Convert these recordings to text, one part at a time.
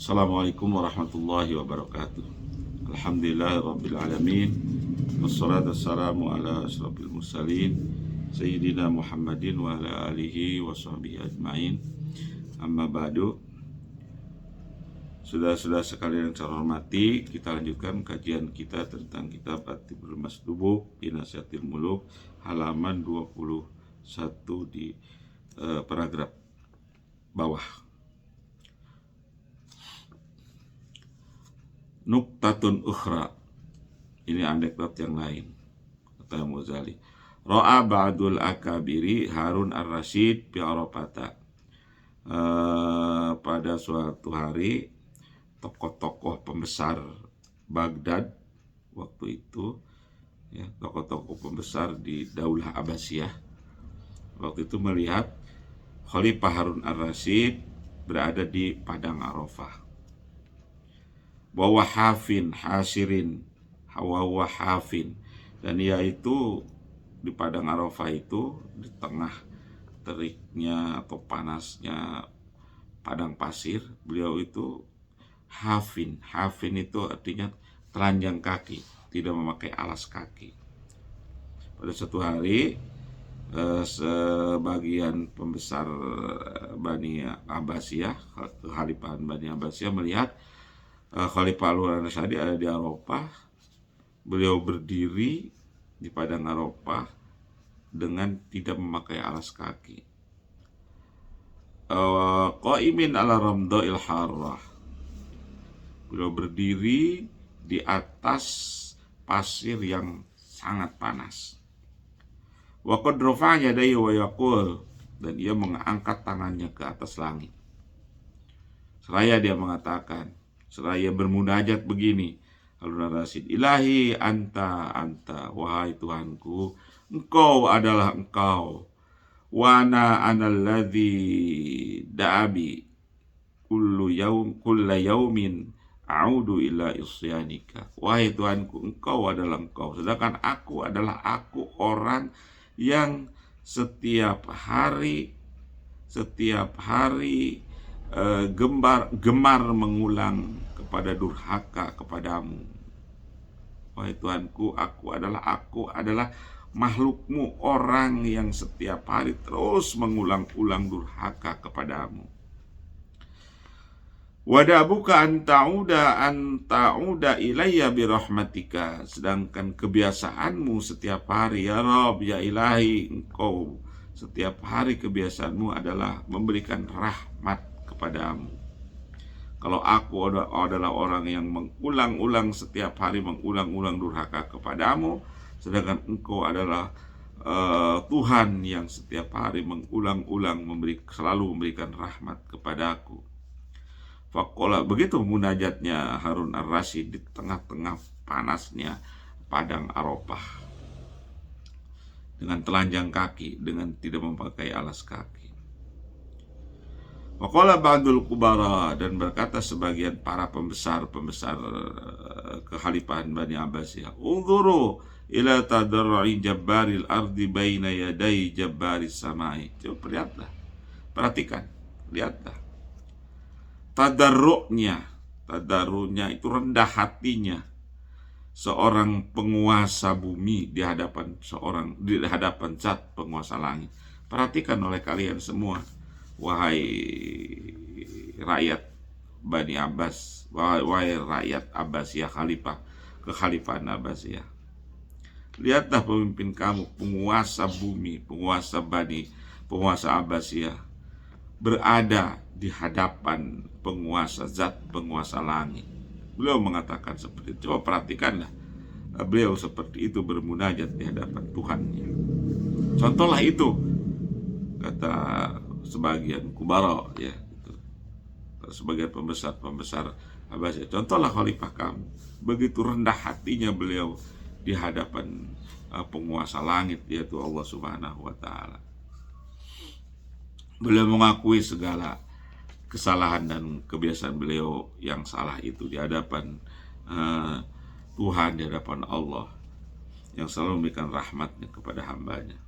Assalamualaikum warahmatullahi wabarakatuh. Alhamdulillahirabbil alamin. Wassalatu wassalamu ala asyrofil mursalin Sayyidina Muhammadin wa ala alihi wa sahbihi ajmain. Amma ba'du. Saudara-saudara sekalian yang saya hormati, kita lanjutkan kajian kita tentang kitab At-Tibrul Masdubuk fi Nasihatil Muluk, halaman 21 di paragraf bawah. Nuktatun ukhra, ini anekdot yang lain, kata Ghazali. Ra'a ba'dul akabiri Harun ar-Rasyid bi Arafata. Pada suatu hari tokoh-tokoh pembesar Baghdad waktu itu, ya, tokoh-tokoh pembesar di Daulah Abbasiyah waktu itu melihat Khalifah Harun ar-Rasyid berada di padang Arafah. Bahwa hafin hasirin hawa hafin, dan ia itu di padang Arafah itu di tengah teriknya atau panasnya padang pasir, beliau itu hafin itu artinya telanjang kaki, tidak memakai alas kaki. Pada suatu hari sebagian pembesar Bani Abbasiyah, kekhalifahan Bani Abbasiyah, melihat Khalifah Harun ar-Rasyid ada di Arafah. Beliau berdiri di padang Arafah dengan tidak memakai alas kaki. Qaimin ala ramda'il harrah. Beliau berdiri di atas pasir yang sangat panas. Wa qad rafa'a yadayhi wa yaqul, dan ia mengangkat tangannya ke atas langit. Seraya dia mengatakan, seraya bermunajat begini, Harun ar-Rasyid, Ilahi anta, wahai Tuhanku, engkau adalah engkau. Wana analladzi da'abi kulla yaumin a'udu ila isyanika. Wahai Tuhanku, engkau adalah engkau, sedangkan aku adalah aku, orang yang setiap hari gemar mengulang kepada durhaka kepadamu. Wahai Tuhanku, aku adalah makhlukmu, orang yang setiap hari terus mengulang-ulang durhaka kepadamu. Wadabuka anta'uda ilayya birahmatika, sedangkan kebiasaanmu setiap hari, ya Rabb, ya Ilahi, engkau setiap hari kebiasaanmu adalah memberikan rahmat kepadamu. Kalau aku adalah orang yang mengulang-ulang setiap hari mengulang-ulang durhaka kepadamu, sedangkan engkau adalah Tuhan yang setiap hari mengulang-ulang selalu memberikan rahmat kepadaku. Faqala, begitu munajatnya Harun ar-Rasyid di tengah-tengah panasnya padang Arafah, dengan telanjang kaki, dengan tidak memakai alas kaki. Waqala ba'dul kubara, dan berkata sebagian para pembesar kekhalifahan Bani Abbasiyah, Unzuru ila tadarru'i jabbaril ardi baina yaday jabbaris samai. Coba lihatlah, perhatikan, lihatlah. Tadarru'nya itu rendah hatinya seorang penguasa bumi di hadapan zat penguasa langit. Perhatikan oleh kalian semua, wahai rakyat Bani Abbas, wahai rakyat Abbasiyah, kekhalifahan Abbasiyah. Lihatlah pemimpin kamu, penguasa bumi, penguasa Abbasiyah, berada di hadapan zat penguasa langit. Beliau mengatakan seperti itu. Coba perhatikanlah, beliau seperti itu bermunajat di hadapan Tuhannya. Contohlah itu, kata sebagian kubara, ya, sebagian pembesar Abbasiyah, contohlah khalifah kamu, begitu rendah hatinya beliau di hadapan penguasa langit, yaitu Allah Subhanahu wa ta'ala. Beliau mengakui segala kesalahan dan kebiasaan beliau yang salah itu di hadapan Tuhan, di hadapan Allah yang selalu memberikan rahmatnya kepada hambanya.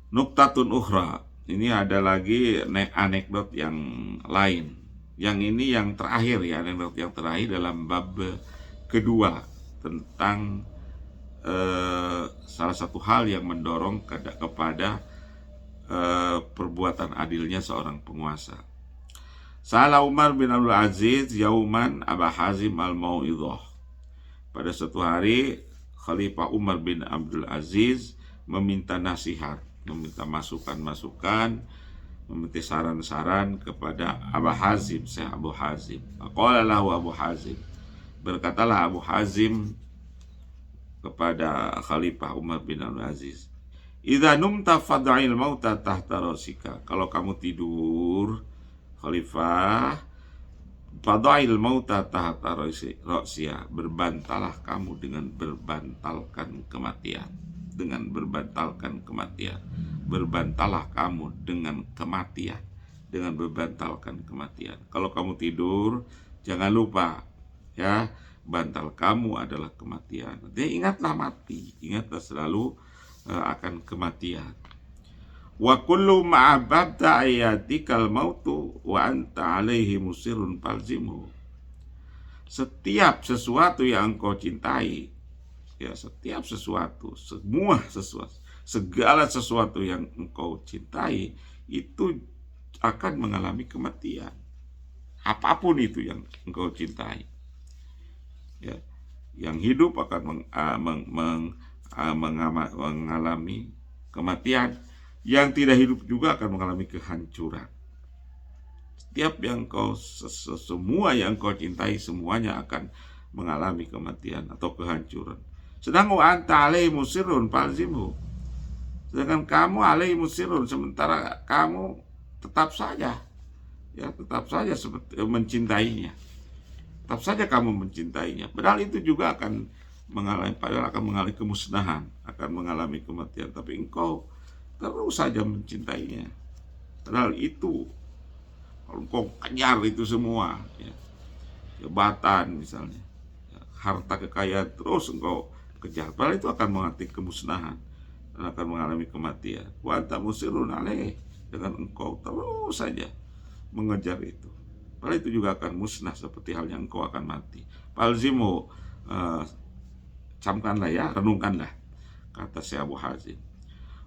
Nuktatun ukhra, ini ada lagi anekdot yang lain Yang ini yang terakhir ya, yang terakhir dalam bab kedua tentang salah satu hal yang mendorong kepada perbuatan adilnya seorang penguasa. Salah Umar bin Abdul Aziz yauman Aba Hazim al-Mau'idhah. Pada suatu hari Khalifah Umar bin Abdul Aziz meminta nasihat, meminta masukan-masukan, meminta saran-saran kepada Abu Hazim, Syekh Abu Hazim. Qala lahu Abu Hazim, berkatalah Abu Hazim kepada Khalifah Umar bin Abdul Aziz, idza numta fad'il mauta tahta rasika. Kalau kamu tidur, Khalifah, fad'il mauta tahta rasika, berbantalah kamu dengan berbantalkan kematian. Dengan berbantalkan kematian. Berbantalah kamu dengan kematian. Dengan berbantalkan kematian. Kalau kamu tidur, jangan lupa ya, bantal kamu adalah kematian. Jadi ingatlah mati, ingatlah selalu akan kematian. Wa kullu ma'ababta ayatikal mautu wa anta alaihi musirun falzimu. Setiap sesuatu yang engkau cintai, ya setiap sesuatu, semua sesuatu, segala sesuatu yang engkau cintai itu akan mengalami kematian. Apapun itu yang engkau cintai. Ya, yang hidup akan mengalami kematian, yang tidak hidup juga akan mengalami kehancuran. Setiap yang semua yang kau cintai semuanya akan mengalami kematian atau kehancuran. Sedang anta alaihi musirun falzimhu. Sedangkan kamu alaihi musirun, sementara kamu tetap saja seperti mencintainya. Tetap saja kamu mencintainya. Padahal itu juga akan mengalami kemusnahan, akan mengalami kematian. Tapi engkau terus saja mencintainya. Padahal itu, kalau engkau kejar itu semua, ya, jabatan misalnya, ya, harta kekayaan, terus engkau kejar. Padahal itu akan mengalami kemusnahan dan akan mengalami kematian. Wa anta musirun alaih, dengan engkau terus saja mengejar itu. Padahal itu juga akan musnah seperti halnya engkau akan mati. Falzimu, camkanlah ya, renungkanlah, kata Syekh Abu Hazim.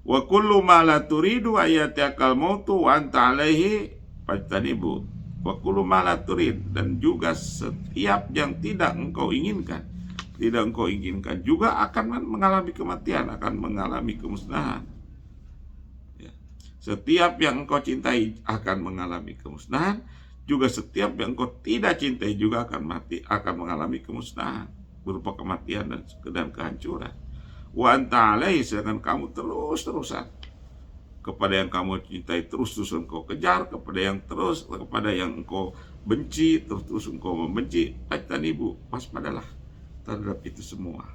Wa kullu ma la turidu ayatakal mautu wa anta alaihi fajtanibu. Wa kullu ma la turid, dan juga setiap yang tidak engkau inginkan juga akan mengalami kematian, akan mengalami kemusnahan. Ya. Setiap yang engkau cintai akan mengalami kemusnahan, juga setiap yang engkau tidak cintai juga akan mati, akan mengalami kemusnahan berupa kematian dan kehancuran. Wa anta alaihi, sedangkan kamu terus-terusan kepada yang kamu cintai, terus-terusan engkau kejar, kepada yang engkau benci, terus engkau membenci. Fajtanibu, waspadalah terhadap itu semua.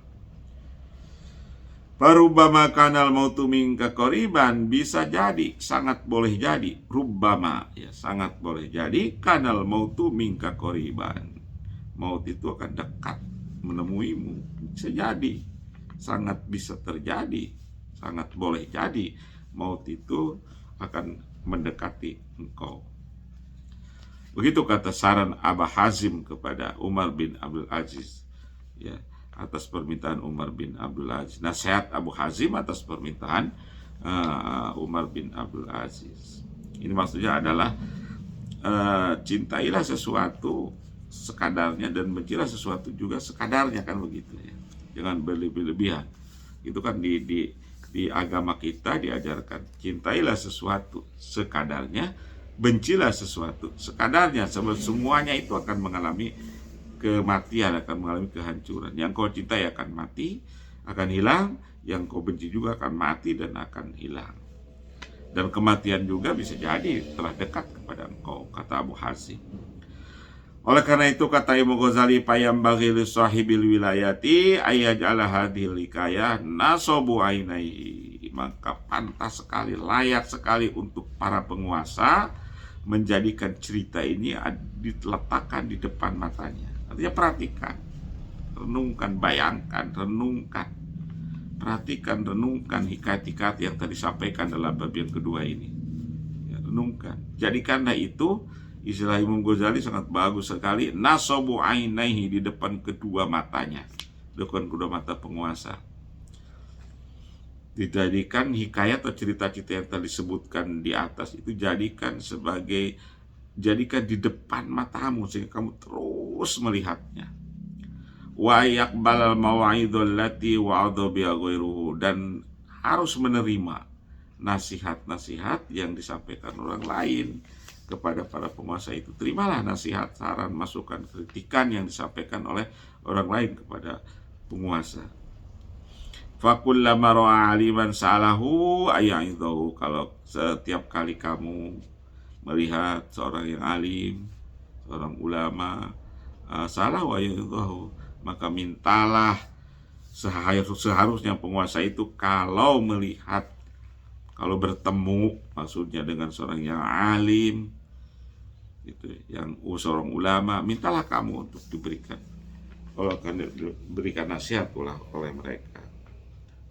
Farubbama kanal mautu minka qoriban, bisa jadi, sangat boleh jadi, rubbama, ya sangat boleh jadi, kanal mautu minka qoriban, maut itu akan dekat menemuimu. Bisa jadi, sangat bisa terjadi, sangat boleh jadi maut itu akan mendekati engkau. Begitu kata saran Abu Hazim kepada Umar bin Abdul Aziz, ya, atas permintaan Umar bin Abdul Aziz. Nasihat Abu Hazim atas permintaan Umar bin Abdul Aziz. Ini maksudnya adalah cintailah sesuatu sekadarnya dan bencilah sesuatu juga sekadarnya, kan begitu ya. Jangan berlebih-lebihan. Itu kan di agama kita diajarkan, cintailah sesuatu sekadarnya, bencilah sesuatu sekadarnya. Sebab semuanya itu akan mengalami kematian, akan mengalami kehancuran. Yang kau cintai akan mati, akan hilang. Yang kau benci juga akan mati dan akan hilang. Dan kematian juga bisa jadi telah dekat kepada engkau, kata Abu Hazim. Oleh karena itu kata Imam Ghazali, payam bagi li sahibil wilayati ayaj'ala hadhil hikayah nasobu ainaihi. Maka pantas sekali, layak sekali untuk para penguasa menjadikan cerita ini diletakkan di depan matanya. Artinya perhatikan, renungkan, bayangkan, renungkan, perhatikan, renungkan hikayat-hikayat yang tadi disampaikan dalam bab yang kedua ini. Ya, renungkan, jadikanlah itu Istilah Imam Ghazali sangat bagus sekali. Nasabu ainaihi, di depan kedua matanya, depan kedua mata penguasa. Dijadikan hikayat atau cerita-cerita yang tadi disebutkan di atas itu jadikan di depan matamu sehingga kamu terus melihatnya. Wa yaqbalal mawa'idul lati wa'adha biha ghairuhu, dan harus menerima nasihat-nasihat yang disampaikan orang lain kepada para penguasa itu. Terimalah nasihat, saran, masukan, kritikan yang disampaikan oleh orang lain kepada penguasa. Fakullama ra'a aliman sa'alahu ayya'idahu, kalau setiap kali kamu melihat seorang yang alim, seorang ulama, salahu ayya'idahu, maka mintalah. Seharusnya penguasa itu kalau melihat, kalau bertemu maksudnya dengan seorang yang alim gitu, yang seorang ulama, mintalah kamu untuk diberikan, kalau akan diberikan nasihat oleh mereka,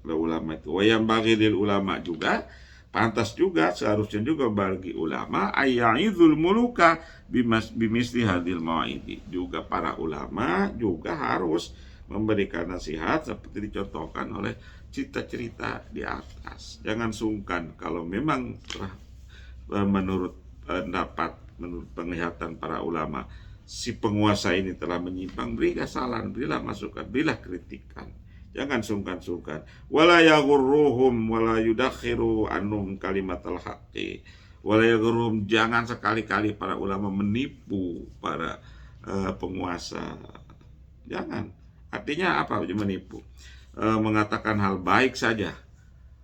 oleh ulama itu. Wa yang bagi lil ulama, juga pantas juga, seharusnya juga bagi ulama ayya'idul muluka bimisli hadil mawa'idi, juga para ulama juga harus memberikan nasihat seperti dicontohkan oleh cerita-cerita di atas. Jangan sungkan kalau memang menurut penglihatan para ulama si penguasa ini telah menyimpang, berilah saran, berilah masukan, berilah kritikan. Jangan sungkan-sungkan. Wala yaghurruhum wala yudakhiru annum kalimatal haqqi. Wala yaghurruhum, jangan sekali-kali para ulama menipu para penguasa. Jangan. Artinya apa menipu? Mengatakan hal baik saja,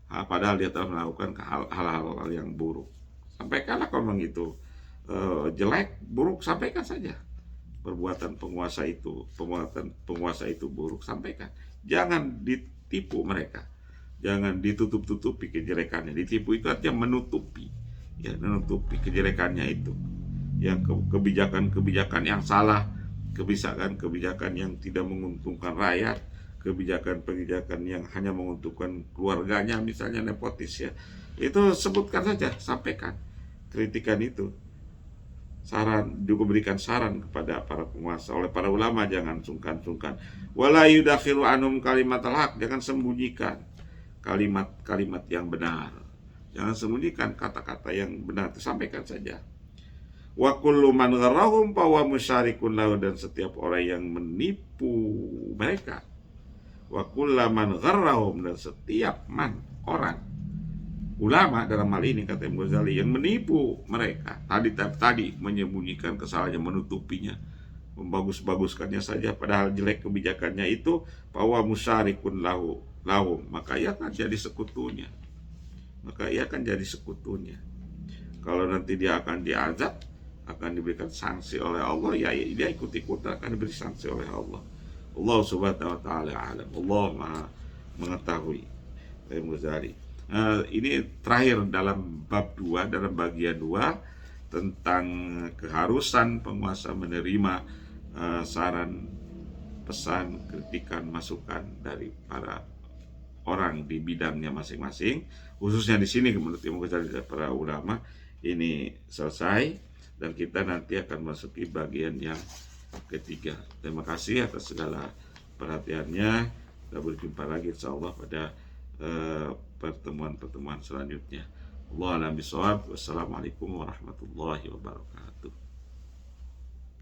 padahal dia telah melakukan hal-hal yang buruk. Sampaikanlah kalau memang itu jelek, buruk, sampaikan saja. Perbuatan penguasa itu buruk, sampaikan. Jangan ditipu mereka, jangan ditutup-tutupi kejelekannya. Ditipu itu artinya menutupi, ya, menutupi kejelekannya itu, yang kebijakan-kebijakan yang salah, kebijakan yang tidak menguntungkan rakyat, kebijakan yang hanya menguntungkan keluarganya, misalnya nepotis, ya, itu sebutkan saja, sampaikan kritikan itu. Saran, juga berikan saran kepada para penguasa oleh para ulama, jangan sungkan-sungkan. Wala yudakhiru anum kalimatal haq, jangan sembunyikan kalimat-kalimat yang benar, jangan sembunyikan kata-kata yang benar, sampaikan saja. Wa kullu man gharrahum fa huwa musyarikun lahu, dan setiap orang yang menipu mereka. Wa kullu man gharrahum, dan setiap orang, ulama dalam hal ini kata Imam Ghazali, yang menipu mereka tadi menyembunyikan kesalahannya, menutupinya, membagus-baguskannya saja padahal jelek kebijakannya itu, bahwa musyarikun lahum, maka ia akan jadi sekutunya. Kalau nanti dia akan diazab, akan diberikan sanksi oleh Allah, ya dia ikut-ikutan akan diberi sanksi oleh Allah. Allah subhanahu wa ta'ala alam. Allah maha mengetahui. Imam Ghazali. Ini terakhir dalam bab 2, dalam bagian 2, tentang keharusan penguasa menerima saran, pesan, kritikan, masukan dari para orang di bidangnya masing-masing. Khususnya di sini menurut Imam Ghazali dan para ulama ini selesai, dan kita nanti akan masuki bagian yang ketiga. Terima kasih atas segala perhatiannya. Kita berjumpa lagi insyaallah pada pertemuan-pertemuan selanjutnya. Wallahu a'lam bishawab. Wassalamualaikum warahmatullahi wabarakatuh.